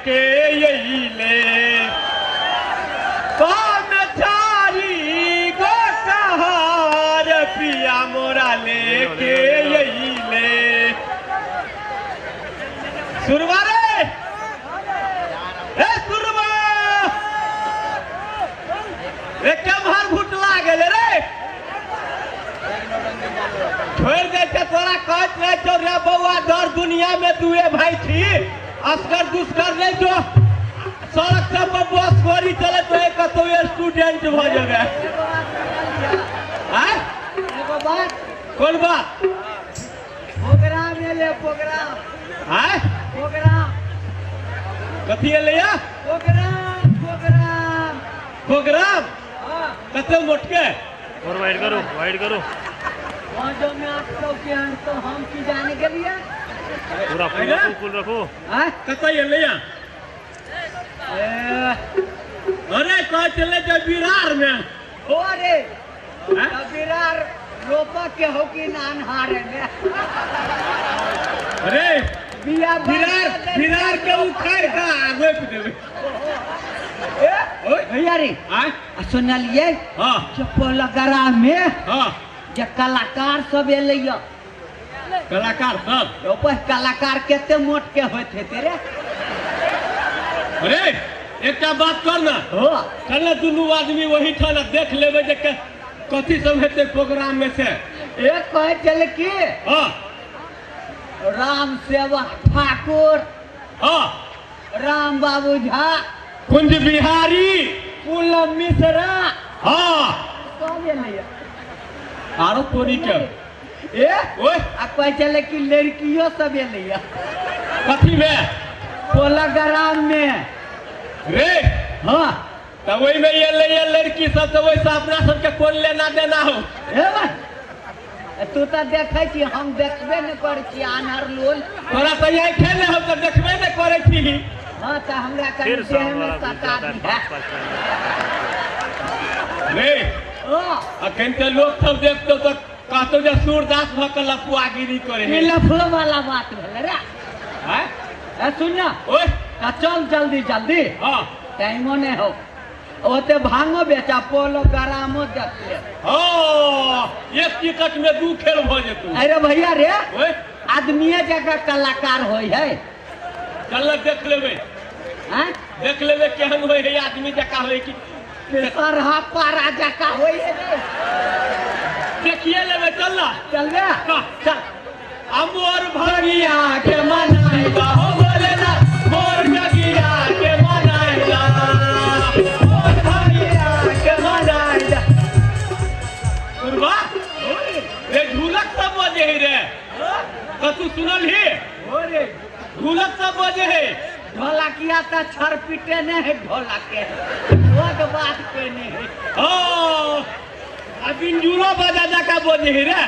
लेके यही ले चारी गो कहार पिया मोरा लेके यही ले सुरवा रे सुरवा रे क्या भार घुटला गेले रे छोड़ दे तोरा कहत रहे तो रे बउआ दर दुनिया में दुए भाई थी अस्कर दुष्कर नहीं जो सड़क सब पर बस गोरी चले तो एक तो स्टूडेंट हो जाएगा कौन बात प्रोग्राम ले प्रोग्राम प्रोग्राम कथी ले प्रोग्राम प्रोग्राम प्रोग्राम कते मोटके और वाइड करो जो में 800 के अंक तो हम की जाने के लिए पूरा फुल रखो कते ले अरे कह चले जो बिरार में हो रे बिरार रोपा के हो कि नान हारे में अरे बिरार के उखाड़ का आगे देवे भैया रे सुनलिए पोलगरा में जे कलाकार सब एलैया कलाकार सब कलाकार केते मोट के होते तेरे अरे एक बात करना चल दुनू आदमी वही ठाना देख लेवे जे कथी सब हेते प्रोग्राम में से एक कहे चल की राम सेवक ठाकुर राम बाबू झा कुंज बिहारी पूनम मिश्रा सब आरो कोरी के कहे चले की लड़कियों सब एलैया कथी में पोलग्राम में रे तो वही में ये लड़की सब तो वैसा अपना सबके कौन लेना देना हो तू तो देखे छी हम देखबे न कर छी आनर लोल तोरा तो यही खेले हम तो देखबे न करे छी तो हमरा कहीं देह में सटा दी रे अखन के लोग सब देखतो तो कहतो जे सूरदास भक लपुआगिरी करे है लफड़ो वाला बात भेल रे हैं सुन ना ओए चल जल्दी टाइमो नहीं हो ओते भांगो बेचा पोलो गरामो देख ले एक टिकट में 2 खेल हो जेतू अरे भैया रे आदमीए जगह कलाकार होय है चल देख लेबे देख लेबे केहन होय है आदमी जका होय कि सरहा पारा जका होय है देखिए लेबे चल चल अमोर भगिया के मनाएगा हो बोलेला मोर जगिया के मनाएगा मोर भगिया के मनाएगा सुनबा रे ढोलक सब बजे है रे तू सुनल ही रे ढोलक सब बजे है ढोलकिया तो छरपिटे नहीं है ढोलक के वो तो बात के नहीं है बिंजुलो बजा का बोझे ही रे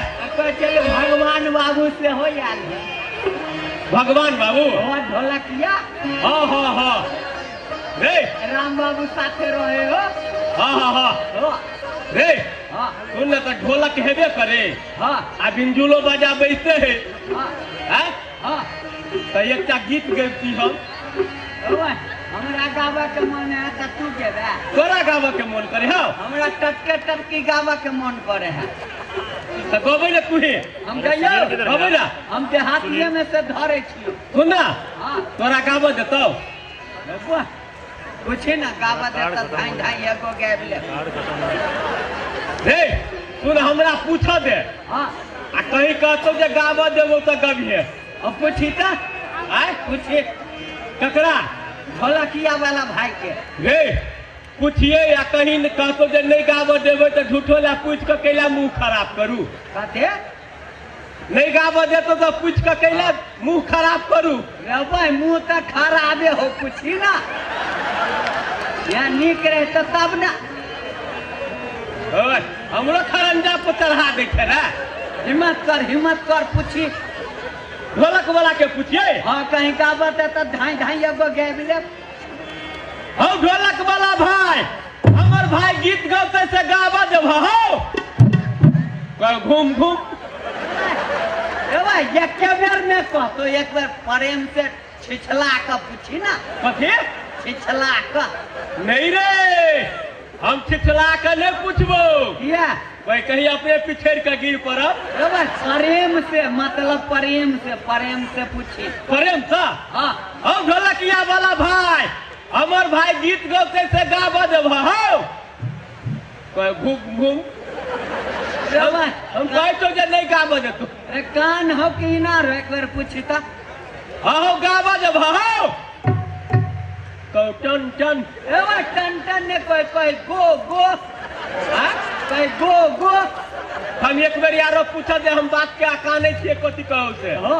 चलो भगवान बाबू से हो यार भगवान बाबू ढोलकिया रे राम बाबू साथे रहे हो रे सुन तो ढोलक हेबे करे आ बिंजुलो बजा बैठते है तो एक गीत गैती हम हमरा गावा के मन है तो तू गेबे तोरा गावा के मन करे हो हमरा टटकी गावा के मन करे है तो गबै ने तू ही हम कहियो गबै ना हम देहातिये में से धरे छियो सुन ना तोरा गावा देतौ पूछे ना गावा देता ढाई एगो गाब ले रे सुन हमरा पूछ दे आ कहीं कहतो जे गावा देबो तो गबिए अब पूछी त पूछे ककरा ढोलकिया वाला भाई के रे पूछिए या कहीं कहतो जे नहीं गावा देबो तो झूठो ला पूछ के कैला मुंह खराब करू कहते नहीं गावा देतो तो पूछ के कैला मुंह खराब करू रे भाई मुंह तो खराबे हो पूछी ना या निक रहे तो तब ना हमरो खरंजा पर चढ़ा दे रे हिम्मत कर पूछी ढोलक वाला के पूछिए कहीं गावत है तो ढाई एगो गाब ले हम ढोलक वाला भाई हमर भाई गीत गाते से गावा देब हो घूम एक बेर में कह तो एक बार प्रेम से छिछला का पूछी ना, कथी छिछला का। नहीं रे, हम छिछला के नहीं पूछबो। किया भाई कहीं अपने पिछड़ के गिर पड़ब। प्रेम से, मतलब प्रेम से पूछी। प्रेम सा हाँ हम ढोलकिया वाला भाई, हमार भाई गीत गौते से गाबा देब हो। कोई घूम घूम हम कहे तो जे नहीं गाबा दे तू। कान हो कि ना रो, एक बार पूछी था। हो गाबा देब हो। को टन टन टन टन ने कोई गो गो, हाँ? कोई गो गो। हम एक बार यारो पूछा दे, हम बात क्या काने छे कथी कहू से। हो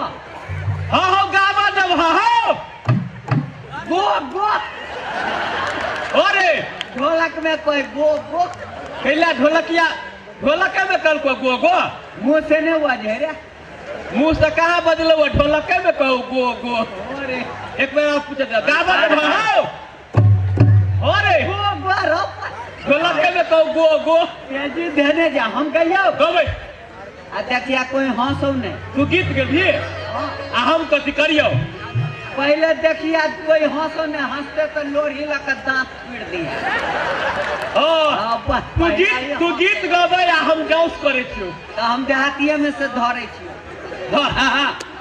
गाबा देब हो। गो गो अरे ढोलक में कोई गो गो, कैला ढोलकिया ढोलके में कल को गो गो। मुंह से नहीं बजे रे। मुंह से कहाँ बदलो, ढोलके में कहू गो गो। अरे एक बार आप पूछा दे, गाबा देब हो। अरे गो गो रो, ढोलके में कहू गो गो। तेजी देने जा, हम कहियो। गबै आ देखिया कोई हंसो नहीं। तू गीत गेलिए आ हम कथी करियो। पहले देखिया कोई हंसो नहीं, हंसते तो लोढ़ी लगा दांत पीड़ दिया। तू गीत गबै आ हम डांस करे छियो। तो हम देहातिये में से धरे छियो।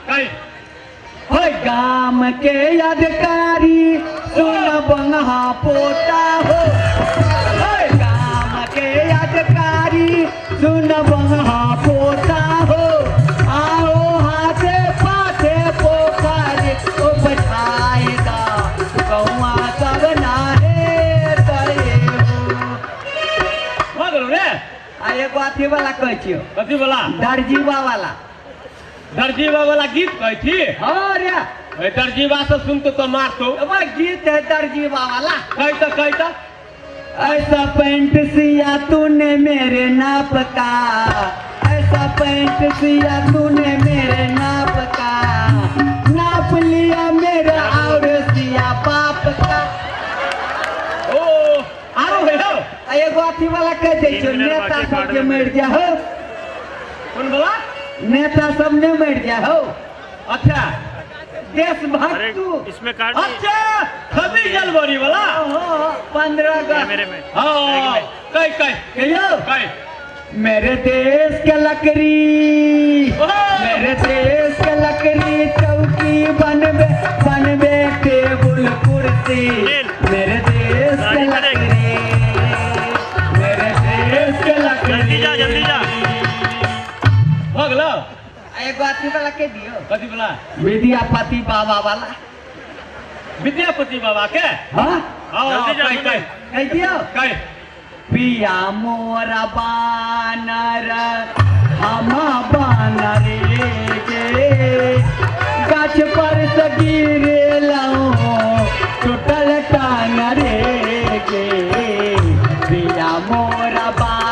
कहीं होय गाम के अधिकारी सुन बंगा पोता हो। होय गाम के अधिकारी सुन बंगा पोता हो। आओ हाथे पाथे पोखर को बछाएगा, कौआ सब नाहे करे हो। भागलो रे। आ एगो अथी वाला कह छियो, कथी वाला? दर्जीवा वाला। दर्जीवा वाला गीत कहै छी। हाँ रे, ए दर्जीवा से सुनतो तो मारतो। अब गीत है दर्जीवा वाला। कहता ऐसा पैंट सिया तूने मेरे नाप का, ऐसा पैंट सिया तूने मेरे नाप का, नाप लिया मेरा और सिया बाप का। ओ आरो है हो। एगो अथी वाला कह दे छो, नेता सब के मर जा हो। कौन वाला? नेता सब ने मर जा हो। अच्छा देशभक्त तू। इसमें काट अच्छा 26 जनवरी वाला। 15 अगस्त मेरे में। हाँ कहीं मेरे देश के लकड़ी, मेरे देश के लकड़ी चौकी बनबे बनबे टेबुल कुर्सी। मेरे देश के लकड़ी, मेरे देश के लकड़ी। जल्दी जा। भागलो। एगो अथी वाला के दियो, कथी वाला? विद्यापति बाबा वाला। विद्यापति बाबा के? हाँ जल्दी जा, कह दियो। पिया मोरा बानर हम बानर गे, गाछ पर से गिरे लहो टूटल टांग रे गे। पिया मोरा बानर